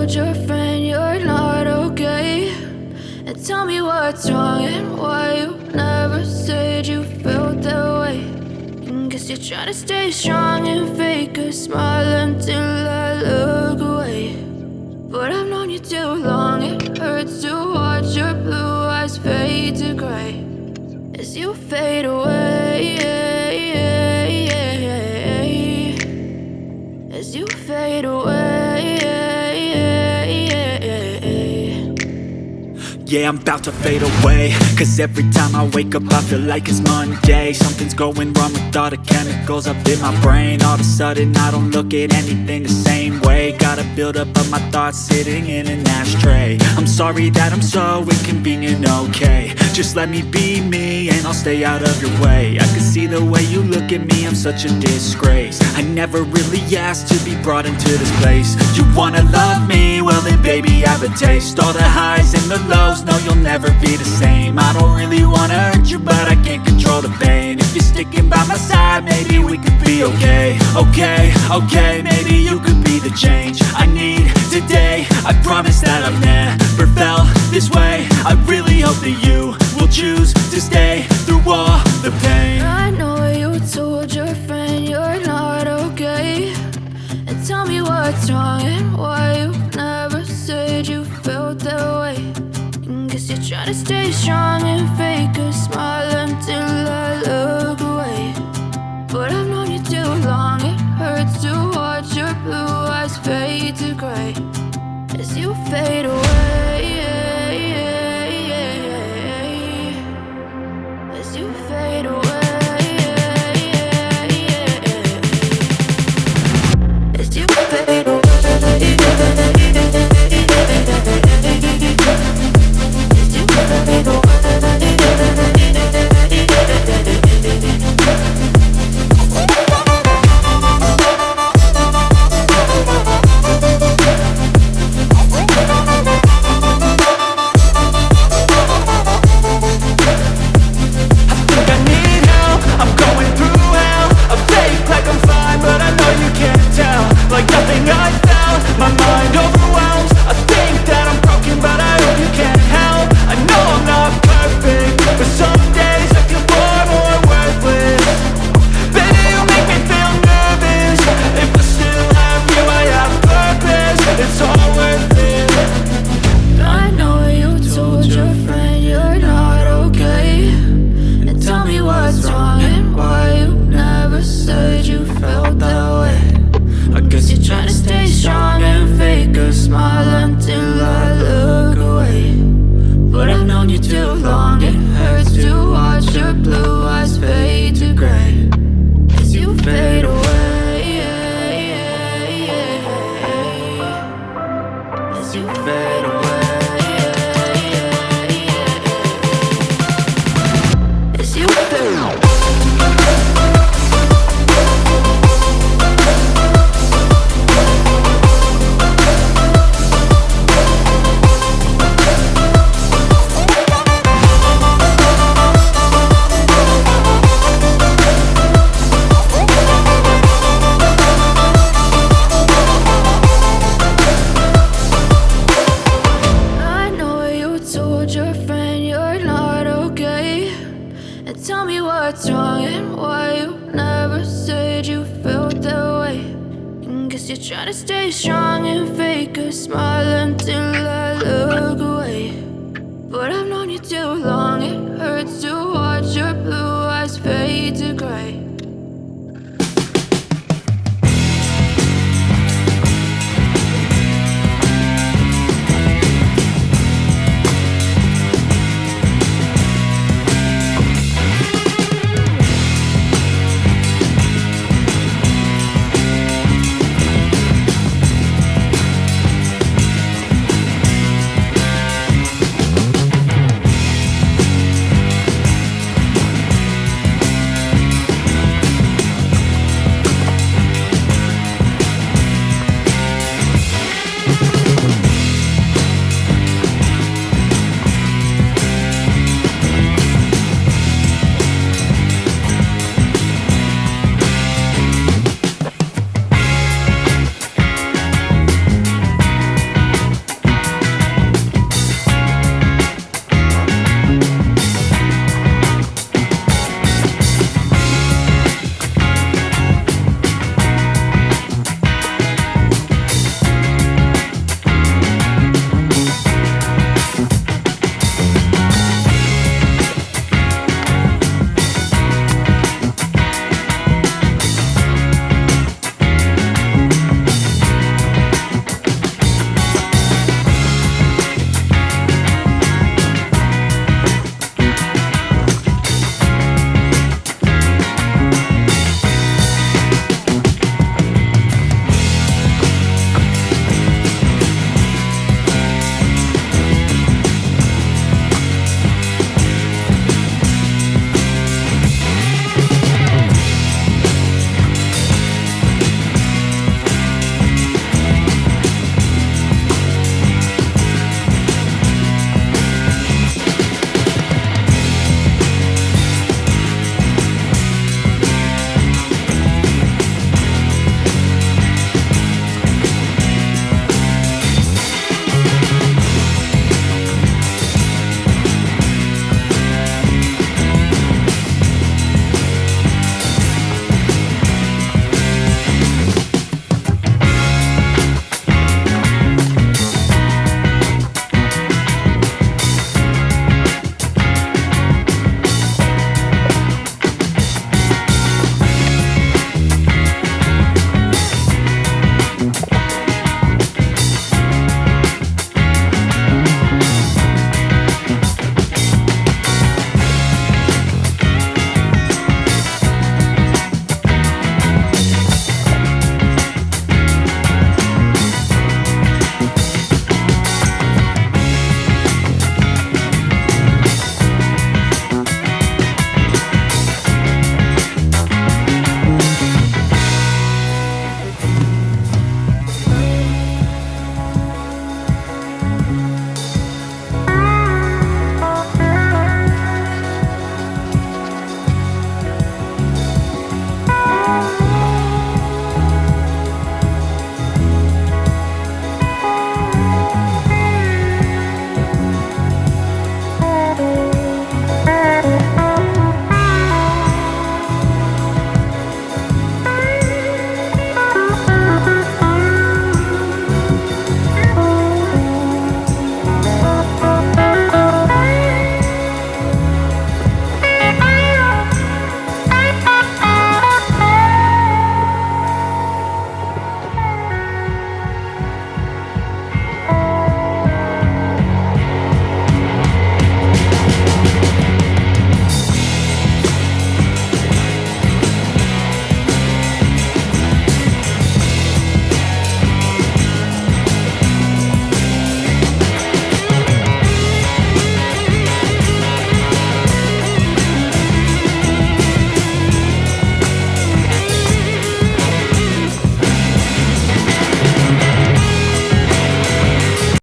told your friend you're not okay, and tell me what's wrong and why you never said you felt that way. And guess you're trying to stay strong and fake a smile until I look away. But I've known you too long, it hurts to watch your blue eyes fade to gray as you fade away, as you fade away. Yeah, I'm about to fade away, cause every time I wake up I feel like it's Monday. Something's going wrong with all the chemicals up in my brain. All of a sudden I don't look at anything the same way. Got a buildup of my thoughts sitting in an ashtray. I'm sorry that I'm so inconvenient, okay. Just let me be me and I'll stay out of your way. I can see the way you look at me, I'm such a disgrace. I never really asked to be brought into this place. You wanna love me? Well then baby have a taste. All the highs and the lows, no you'll never be the same. I don't really wanna hurt you but I can't control the pain. If you're sticking by my side maybe we could be okay. Okay, maybe you could be the change I need today. I promise that I've never felt this way. I really hope that you will choose to stay through all the pain. I know you told your friend you're not okay, and tell me what's wrong and why you never said you felt that way. And guess you're trying to stay strong and fake a smile until I look away. But I've known you too long, it hurts to watch your blue eyes fade to gray as you fade away, as you fade away, as you fade away. Tell me what's wrong and why you never said you felt that way. And guess you're trying to stay strong and fake a smile until I look away. But I've known you too long, it hurts to watch your blue eyes fade to gray